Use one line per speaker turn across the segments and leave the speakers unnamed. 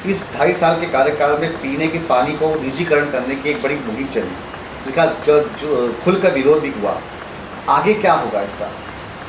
इस 2.5 साल के कार्यकाल में पीने के पानी को निजीकरण करने की एक बड़ी मुहिम चली, जिसका जो खुलकर विरोध भी हुआ। आगे क्या होगा इसका?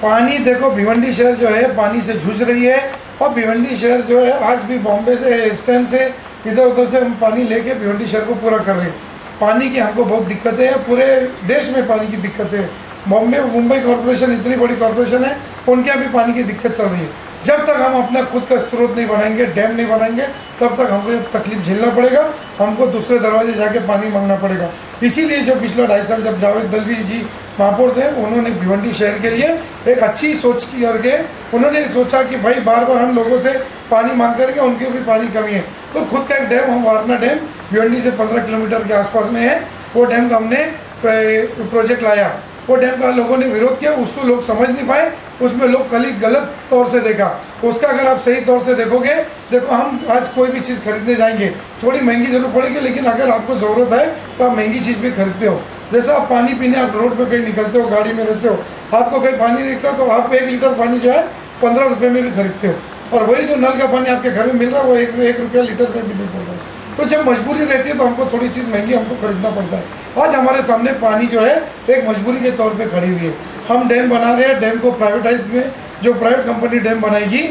पानी देखो, भिवंडी शहर जो है पानी से जूझ रही है, और भिवंडी शहर जो है आज भी बॉम्बे से इस टाइम से इधर उधर से हम पानी लेके भिवंडी शहर को पूरा कर रहे हैं। पानी की हमको बहुत दिक्कतें हैं, पूरे देश में पानी की दिक्कतें हैं। बॉम्बे मुंबई कॉरपोरेशन इतनी बड़ी कॉरपोरेशन है, उनके यहाँ भी पानी की दिक्कत चल रही है। जब तक हम अपना खुद का स्रोत नहीं बनाएंगे, डैम नहीं बनाएंगे, तब तक हमको ये तकलीफ झेलना पड़ेगा। हमको दूसरे दरवाजे जाके पानी मांगना पड़ेगा। इसीलिए जो पिछला 2.5 साल जब जावेद दलवी जी महापौर थे, उन्होंने भिवंडी शहर के लिए एक अच्छी सोच करके उन्होंने सोचा कि भाई बार बार हम लोगों से पानी मांगते रहेंगे, उनकी भी पानी कमी है, तो खुद का एक डैम, हम वारना डैम भिवंडी से 15 किलोमीटर के आसपास में है, वो डैम का हमने प्रोजेक्ट लाया। वो डैम का लोगों ने विरोध किया, उसको लोग समझ नहीं पाए, उसमें लोग खाली गलत तौर से देखा। उसका अगर आप सही तौर से देखोगे, देखो हम आज कोई भी चीज़ खरीदने जाएंगे, थोड़ी महंगी जरूर पड़ेगी, लेकिन अगर आपको ज़रूरत है तो आप महंगी चीज़ भी खरीदते हो। जैसे आप पानी पीने आप रोड पे कहीं निकलते हो, गाड़ी में रहते हो, आपको कहीं पानी नहीं दिखता, तो आप 1 लीटर पानी जो है 15 रुपये में भी खरीदते हो, और वही जो नल का पानी आपके घर में मिल रहा है वो 1 रुपया लीटर में भी नहीं पड़ रहा है। तो जब मजबूरी रहती है तो हमको थोड़ी चीज़ महंगी हमको खरीदना पड़ता है। आज हमारे सामने पानी जो है एक मजबूरी के तौर पे खड़ी हुई है। हम डैम बना रहे हैं, डैम को प्राइवेटाइज में जो प्राइवेट कंपनी डैम बनाएगी,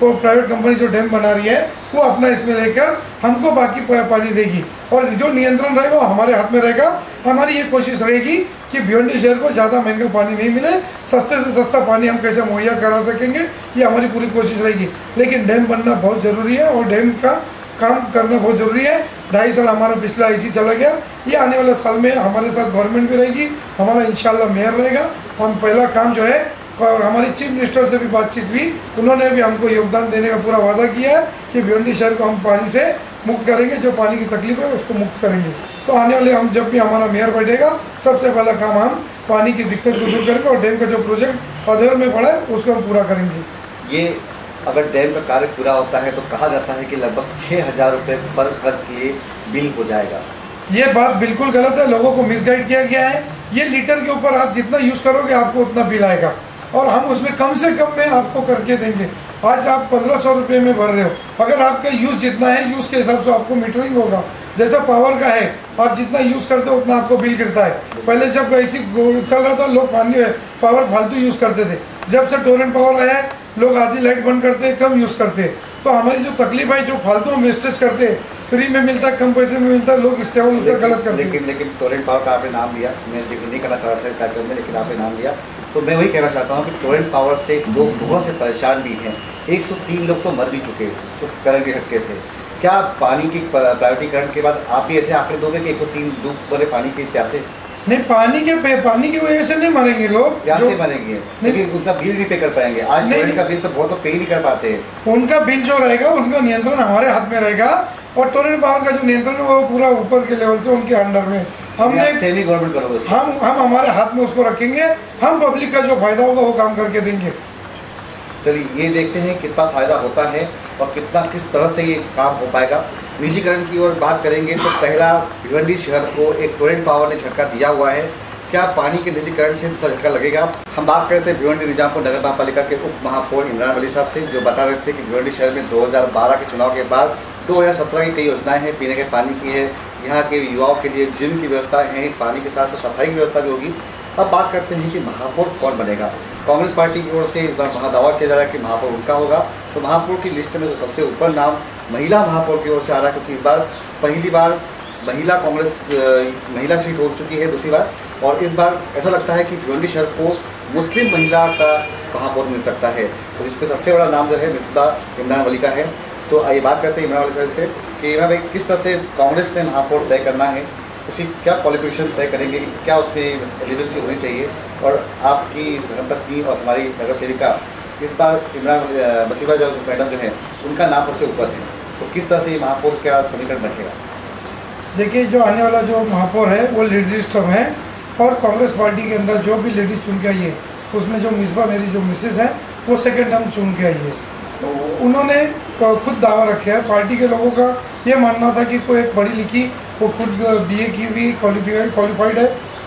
वो प्राइवेट कंपनी जो डैम बना रही है वो अपना इसमें लेकर हमको बाकी पानी देगी, और जो नियंत्रण रहेगा वो हमारे हाथ में रहेगा। हमारी ये कोशिश रहेगी कि भिवंडी शहर को ज़्यादा महंगा पानी नहीं मिले, सस्ते से सस्ता पानी हम कैसे मुहैया करा सकेंगे, ये हमारी पूरी कोशिश रहेगी। लेकिन डैम बनना बहुत ज़रूरी है, और डैम का काम करना बहुत ज़रूरी है। 2.5 साल हमारा पिछला ऐसी चला गया, ये आने वाले साल में हमारे साथ गवर्नमेंट भी रहेगी, हमारा इंशाल्लाह मेयर रहेगा। हम पहला काम जो है, और हमारी चीफ मिनिस्टर से भी बातचीत हुई, उन्होंने भी हमको योगदान देने का पूरा वादा किया है कि भिवंडी शहर को हम पानी से मुक्त करेंगे, जो पानी की तकलीफ है उसको मुक्त करेंगे। तो आने वाले हम जब भी हमारा मेयर बैठेगा, सबसे पहला काम हम पानी की दिक्कत को दूर करेंगे, और डैम का जो प्रोजेक्ट अधूरे में पड़ा है उसको हम पूरा करेंगे।
ये अगर डैम का कार्य पूरा होता है तो कहा जाता है कि लगभग 6,000 रुपये पर घर के लिए बिल हो जाएगा।
ये बात बिल्कुल गलत है, लोगों को मिसगाइड किया गया है। ये लीटर के ऊपर आप जितना यूज़ करोगे आपको उतना बिल आएगा, और हम उसमें कम से कम में आपको करके देंगे। आज आप 1500 रुपये में भर रहे हो, अगर आपका यूज़ जितना है यूज़ के हिसाब से आपको मीटरिंग होगा। जैसा पावर का है, आप जितना यूज़ करते हो उतना आपको बिल गिरता है। पहले जब ऐसी चल रहा था, लोग पानी पावर फालतू यूज़ करते थे। जब से टोरेंट पावर आया है, लोग आधी लाइट बंद करते हैं, कम यूज़ करते हैं। तो हमारी जो तकलीफ है, जो फालतू हम वेस्टेज करते हैं, फ्री में मिलता है, कम पैसे में मिलता है, लोग इस्तेमाल उसका गलत करते हैं।
लेकिन टोरेंट पावर का आपने नाम लिया, मैं जिक्र नहीं करना चाह रहा था इस कार्यक्रम में, लेकिन आपने नाम लिया तो मैं वही कहना चाहता हूँ कि टोरेंट पावर से लोग बहुत से परेशान भी हैं। 103 लोग तो मर भी चुके तो करंट के झटके से। क्या पानी की प्राइवेटीकरण के बाद आप भी ऐसे आंकड़े दोगे कि 103 डूब मरे पानी के प्यासे?
नहीं, पानी की वजह से नहीं मरेंगे लोग,
प्यासे मरेंगे, लेकिन उनका बिल भी पे कर पाएंगे। आज टोरेंट का बिल तो बहुत पे ही नहीं कर पाते हैं।
उनका बिल जो रहेगा उनका नियंत्रण हमारे हाथ में रहेगा, और टोरेंट पावर का जो नियंत्रण है वो पूरा ऊपर के लेवल से उनके अंडर में। हमने
सेमी गवर्नमेंट करोगे,
हम हमारे हाथ में उसको रखेंगे, हम पब्लिक का जो फायदा होगा वो काम करके देंगे।
चलिए ये देखते हैं कितना फ़ायदा होता है और किस तरह से ये काम हो पाएगा। निजीकरण की ओर बात करेंगे तो पहला भिवंडी शहर को एक टोरेंट पावर ने झटका दिया हुआ है। क्या पानी के निजीकरण से दूसरा झटका लगेगा? हम बात करते हैं भिवंडी निजामपुर नगर पालिका के उप महापौर इमरान वली साहब से, जो बता रहे थे कि भिवंडी शहर में 2012 के चुनाव के बाद 2017 की कई योजनाएं हैं, पीने के पानी की है, यहाँ के युवाओं के लिए जिम की व्यवस्था है, पानी के साथ साथ सफाई की व्यवस्था भी होगी। अब बात करते हैं कि महापौर कौन बनेगा। कांग्रेस पार्टी की ओर से इस बार महादावा किया जा रहा है कि महापौर उनका होगा। तो महापौर की लिस्ट में जो सबसे ऊपर नाम महिला महापौर की ओर से आ रहा है, क्योंकि इस बार पहली बार महिला सीट हो चुकी है दूसरी बार, और इस बार ऐसा लगता है कि भिवंडी शहर को मुस्लिम महिला का महापौर मिल सकता है, तो जिसमें सबसे बड़ा नाम जो है मिसबा इमरान वली का है। तो आइए बात करते हैं इमरान वली साहब से कि इमरान भाई, किस तरह से कांग्रेस ने महापौर तय करना है, उसी क्या क्वालिफिकेशन तय करेंगे, क्या उसमें एलिजिबिलिटी होनी चाहिए, और आपकी धर्मपत्नी और हमारी नगर सेविका इस बार इमरान मसीबा जो मैडम जो है उनका नाम सबसे ऊपर है, तो किस तरह से महापौर का समीकरण बैठेगा?
देखिए, जो आने वाला जो महापौर है वो लेडीज टर्म है, और कांग्रेस पार्टी के अंदर जो भी लेडीज़ चुन के आई है उसमें जो मिसबा मेरी जो मिसेस है वो सेकेंड टर्म चुन के आई है। तो उन्होंने खुद दावा रखा है, पार्टी के लोगों का ये मानना था कि कोई एक पढ़ी लिखी, वो खुद BA की भी क्वालिफाइड है,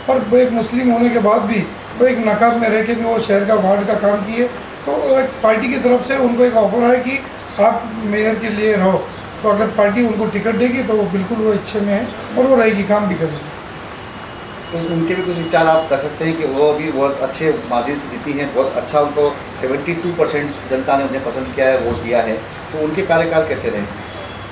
और वो एक मुस्लिम होने के बाद भी वो एक नकाब में रह के भी वो शहर का वार्ड का काम किए। तो एक पार्टी की तरफ से उनको एक ऑफर है कि आप मेयर के लिए रहो, तो अगर पार्टी उनको टिकट देगी तो वो बिल्कुल वो इच्छे में है और वो रहेगी, काम भी करेगी।
तो उनके भी कुछ विचार आप रख सकते हैं कि वो भी बहुत अच्छे मार्जिन से जीती हैं, बहुत अच्छा उनको 72% जनता ने उन्हें पसंद किया है, वोट दिया है, तो उनके कार्यकाल कैसे रहे?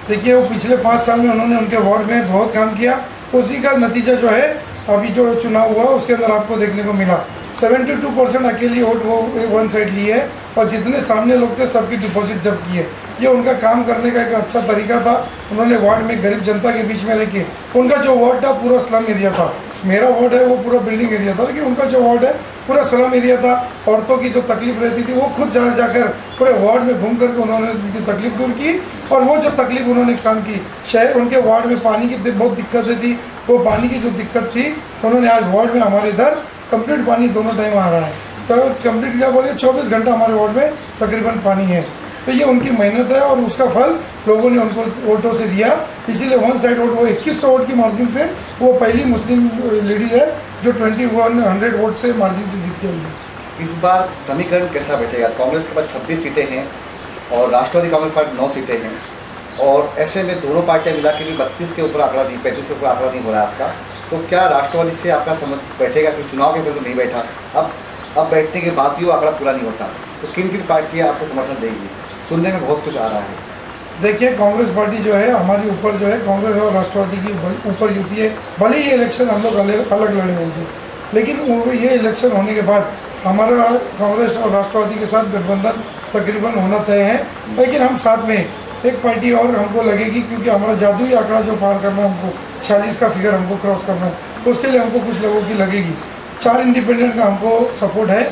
देखिए वो पिछले 5 साल में उन्होंने उनके वार्ड में बहुत काम किया, उसी का नतीजा जो है अभी जो चुनाव हुआ उसके अंदर आपको देखने को मिला। 72% अकेली वोट वो वन साइड ली है और जितने सामने लोग थे सबकी डिपॉजिट जब्त किए। ये उनका काम करने का एक अच्छा तरीका था। उन्होंने वार्ड में गरीब जनता के बीच में रह के, उनका जो वार्ड था पूरा स्लम एरिया था, मेरा वार्ड है वो पूरा बिल्डिंग एरिया था, लेकिन उनका जो वार्ड है पूरा स्लम एरिया था। औरतों की जो तकलीफ रहती थी वो खुद जाकर पूरे वार्ड में घूम करके उन्होंने उनकी तकलीफ दूर की और वो जो तकलीफ उन्होंने काम की। शहर उनके वार्ड में पानी की बहुत दिक्कतें थी, वो पानी की जो दिक्कत थी उन्होंने आज वार्ड में हमारे इधर कंप्लीट पानी दोनों टाइम आ रहा है। तो कंप्लीट क्या बोलिए 24 घंटा हमारे वार्ड में तकरीबन पानी है। तो ये उनकी मेहनत है और उसका फल लोगों ने उनको वोटों से दिया। इसीलिए वन साइड वोट वो 2100 वोट की मार्जिन से वो पहली मुस्लिम लेडीज है जो 2100 वोट से मार्जिन से जीत के आई है।
इस बार समीकरण कैसा बैठेगा? कांग्रेस के पास 26 सीटें हैं और राष्ट्रवादी कांग्रेस के पास 9 सीटें हैं और ऐसे में दोनों पार्टियां मिला के भी 32 के ऊपर आंकड़ा नहीं, 35 के ऊपर आंकड़ा नहीं हो रहा है आपका। तो क्या राष्ट्रवादी से आपका समझ बैठेगा कि चुनाव के पहले तो नहीं बैठा, अब बैठने के बाद भी वो आंकड़ा पूरा नहीं होता, तो किन किन पार्टियाँ आपको समर्थन देगी? सुनने में बहुत कुछ आ रहा है।
देखिए कांग्रेस पार्टी जो है हमारी ऊपर जो है कांग्रेस और राष्ट्रवादी की ऊपर युति है। भले ही इलेक्शन हम लोग अलग लड़े होंगे, लेकिन ये इलेक्शन होने के बाद हमारा कांग्रेस और राष्ट्रवादी के साथ गठबंधन तकरीबन होना तय है। लेकिन हम साथ में एक पार्टी और हमको लगेगी, क्योंकि हमारा जादुई आंकड़ा जो पार करना है हमको 46 का फिगर हमको क्रॉस करना है, उसके लिए हमको कुछ लोगों की लगेगी। 4 इंडिपेंडेंट का हमको सपोर्ट है,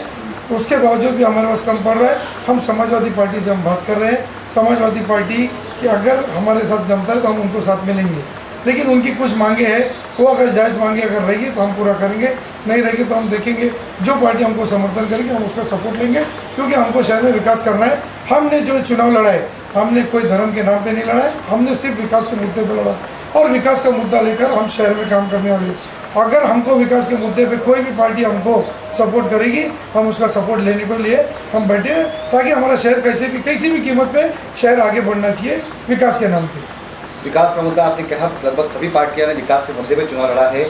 उसके बावजूद भी हमारे पास कम पड़ रहा है। हम समाजवादी पार्टी से हम बात कर रहे हैं, समाजवादी पार्टी कि अगर हमारे साथ जमता है तो हम उनको साथ में लेंगे, लेकिन उनकी कुछ मांगे हैं, वो अगर जायज़ मांगे अगर रहेगी तो हम पूरा करेंगे, नहीं रहेगी तो हम देखेंगे जो पार्टी हमको समर्थन करेगी हम उसका सपोर्ट लेंगे, क्योंकि हमको शहर में विकास करना है। हमने जो चुनाव लड़ा है हमने कोई धर्म के नाम पे नहीं लड़ा है, हमने सिर्फ विकास के मुद्दे पर लड़ा और विकास का मुद्दा लेकर हम शहर में काम करने वाले हैं। अगर हमको विकास के मुद्दे पे कोई भी पार्टी हमको सपोर्ट करेगी हम उसका सपोर्ट लेने के लिए हम बैठे हैं, ताकि हमारा शहर किसी भी कीमत पे शहर आगे बढ़ना चाहिए विकास के नाम पे।
विकास का मुद्दा आपने कहा, लगभग सभी पार्टियां ने विकास के मुद्दे पे चुनाव लड़ा है।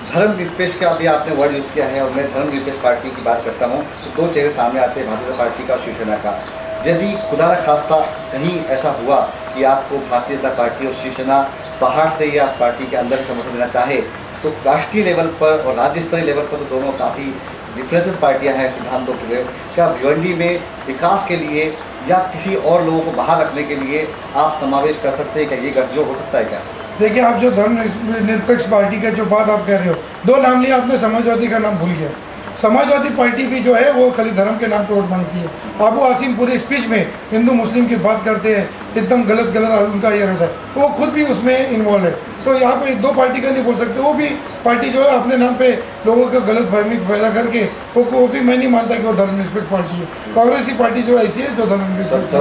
धर्मनिरपेक्ष का भी आपने वर्ड यूज़ किया है और मैं धर्मनिरपेक्ष पार्टी की बात करता हूँ तो 2 चेहरे सामने आते हैं, भारतीय जनता पार्टी का और शिवसेना का। यदि खुदा न खास्ता कहीं ऐसा हुआ कि आपको भारतीय जनता पार्टी और शिवसेना बाहर से या पार्टी के अंदर समर्थन देना चाहे, तो राष्ट्रीय लेवल पर और राज्य स्तरीय लेवल पर तो दोनों काफ़ी डिफरेंसेस पार्टियां हैं सिद्धांतों के लिए। क्या भिवंडी में विकास के लिए या किसी और लोगों को बाहर रखने के लिए आप समावेश कर सकते हैं? क्या ये गठजोड़ हो सकता है क्या?
देखिए आप जो धर्मनिरपेक्ष पार्टी का जो बात आप कह रहे हो, 2 नाम लिया आपने, समाजवादी का नाम भूल गया। समाजवादी पार्टी भी जो है वो खाली धर्म के नाम पर वोट मांगती है। आबू आसिम पूरे स्पीच में हिंदू मुस्लिम की बात करते हैं, एकदम गलत उनका ये रहता है, वो खुद भी उसमें इन्वॉल्व है। तो यहाँ पे 2 पार्टी का नहीं बोल सकते, वो भी पार्टी जो है अपने नाम पे लोगों को गलत फहमी पैदा करके वो भी मैं नहीं मानता कि वो धर्मनिरपेक्ष पार्टी है। कांग्रेस की पार्टी जो ऐसी है जो धर्मनिरपेक्ष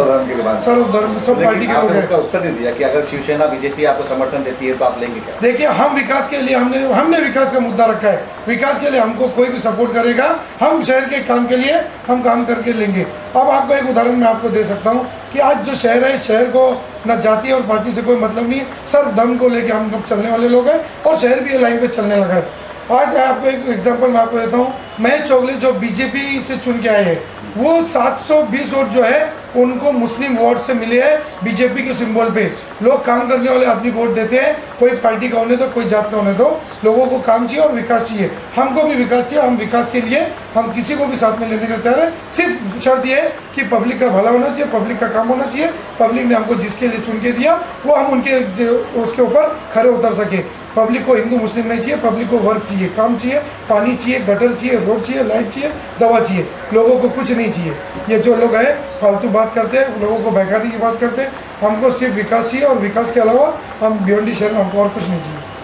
सर्वधर्म सब पार्टी के लोग हैं।
उत्तर नहीं दिया कि अगर शिवसेना बीजेपी आपको समर्थन देती है तो आप लेंगे क्या?
देखिए हम विकास के लिए हमने विकास का मुद्दा रखा है, विकास के लिए हमको कोई भी सपोर्ट करेगा हम शहर के काम के लिए हम काम करके लेंगे। अब आपको एक उदाहरण मैं आपको दे सकता हूँ कि आज जो शहर है, शहर को न जाति और पार्टी से कोई मतलब नहीं है, सर्व धर्म को लेकर हम लोग चलने वाले लोग हैं और शहर भी ये लाइन पे चलने लगा है। आज आपको एक एग्जांपल मैं आपको देता हूँ, महेश चौगले जो बीजेपी से चुन के आए हैं वो 720 वोट जो है उनको मुस्लिम वोट से मिले हैं बीजेपी के सिंबल पे। लोग काम करने वाले आदमी को वोट देते हैं, कोई पार्टी का होने दो कोई जात का होने दो, लोगों को काम चाहिए और विकास चाहिए। हमको भी विकास चाहिए, हम विकास के लिए हम किसी को भी साथ में लेने के तैयार है। सिर्फ शर्त ये है कि पब्लिक का भला होना चाहिए, पब्लिक का काम होना चाहिए। पब्लिक ने हमको जिसके लिए चुन के दिया वो हम उनके उसके ऊपर खड़े उतर सके। पब्लिक को हिंदू मुस्लिम नहीं चाहिए, पब्लिक को वर्क चाहिए, काम चाहिए, पानी चाहिए, गटर चाहिए, रोड चाहिए, लाइट चाहिए, दवा चाहिए, लोगों को कुछ नहीं चाहिए। ये जो लोग हैं फालतू बात करते हैं, लोगों को बहकाने की बात करते हैं। हमको सिर्फ विकास चाहिए और विकास के अलावा हम भिवंडी शहर में हमको और कुछ नहीं चाहिए।